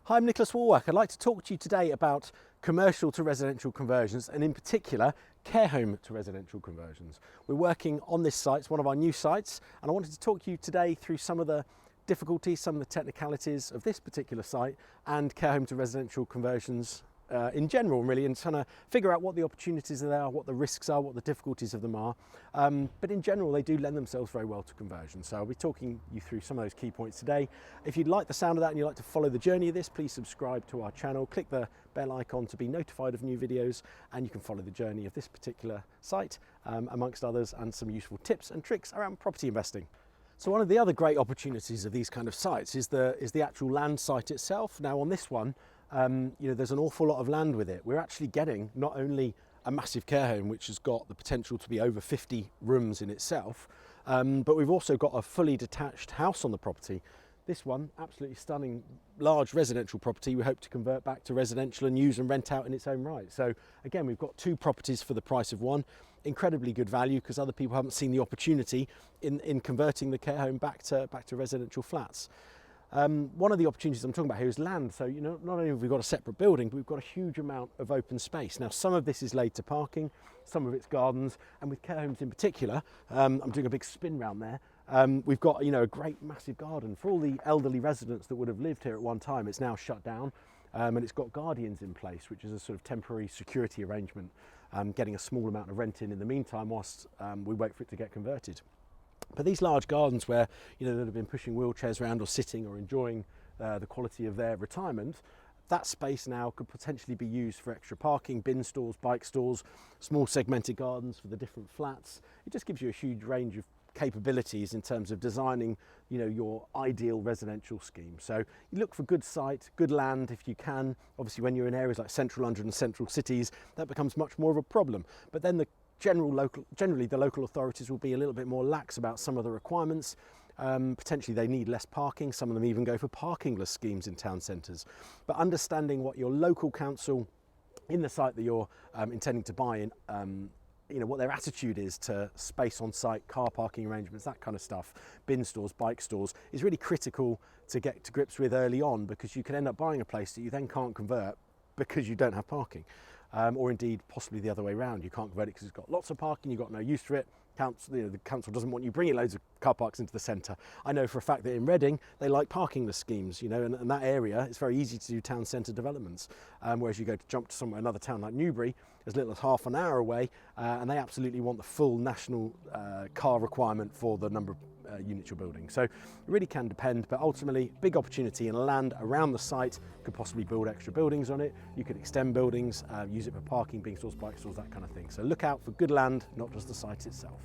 Hi, I'm Nicholas Wallwork. I'd like to talk to you today about commercial to residential conversions and in particular care home to residential conversions. We're working on this site, it's one of our new sites, and I wanted to talk to you today through some of the difficulties, some of the technicalities of this particular site and care home to residential conversions in general, really, and trying to figure out what the opportunities are there, what the risks are, what the difficulties of them are. But in general, they do lend themselves very well to conversion. So I'll be talking you through some of those key points today. If you'd like the sound of that and you'd like to follow the journey of this, please subscribe to our channel, click the bell icon to be notified of new videos, and you can follow the journey of this particular site, amongst others, and some useful tips and tricks around property investing. So one of the other great opportunities of these kind of sites is the actual land site itself. Now on this one, there's an awful lot of land with it. We're actually getting not only a massive care home, which has got the potential to be over 50 rooms in itself, but we've also got a fully detached house on the property. This one, absolutely stunning, large residential property, we hope to convert back to residential and use and rent out in its own right. So again, we've got two properties for the price of one. Incredibly good value because other people haven't seen the opportunity in converting the care home back to residential flats. One of the opportunities I'm talking about here is land. So, not only have we got a separate building, but we've got a huge amount of open space. Now, some of this is laid to parking, some of it's gardens, and with care homes in particular, I'm doing a big spin round there. We've got, a great massive garden for all the elderly residents that would have lived here at one time. It's now shut down, and it's got guardians in place, which is a sort of temporary security arrangement, getting a small amount of rent in the meantime whilst we wait for it to get converted. But these large gardens where, that have been pushing wheelchairs around or sitting or enjoying the quality of their retirement, that space now could potentially be used for extra parking, bin stalls, bike stalls, small segmented gardens for the different flats. It just gives you a huge range of capabilities in terms of designing, your ideal residential scheme. So you look for good site, good land if you can. Obviously, when you're in areas like central London and central cities, that becomes much more of a problem. But then generally the local authorities will be a little bit more lax about some of the requirements. Potentially they need less parking. Some of them even go for parkingless schemes in town centres. But understanding what your local council in the site that you're intending to buy in, what their attitude is to space on site, car parking arrangements, that kind of stuff, bin stores, bike stores, is really critical to get to grips with early on, because you can end up buying a place that you then can't convert because you don't have parking. Or indeed possibly the other way around. You can't convert it because it's got lots of parking, you've got no use for it. The council doesn't want you bringing loads of car parks into the centre. I know for a fact that in Reading, they like parkingless schemes, and that area, it's very easy to do town centre developments. Whereas you go to jump to another town like Newbury, as little as half an hour away, and they absolutely want the full national car requirement for the number of units you're building. So it really can depend, but ultimately big opportunity in land around the site. Could possibly build extra buildings on it. You could extend buildings, use it for parking, bin stalls, bike stalls, that kind of thing. So look out for good land, not just the site itself.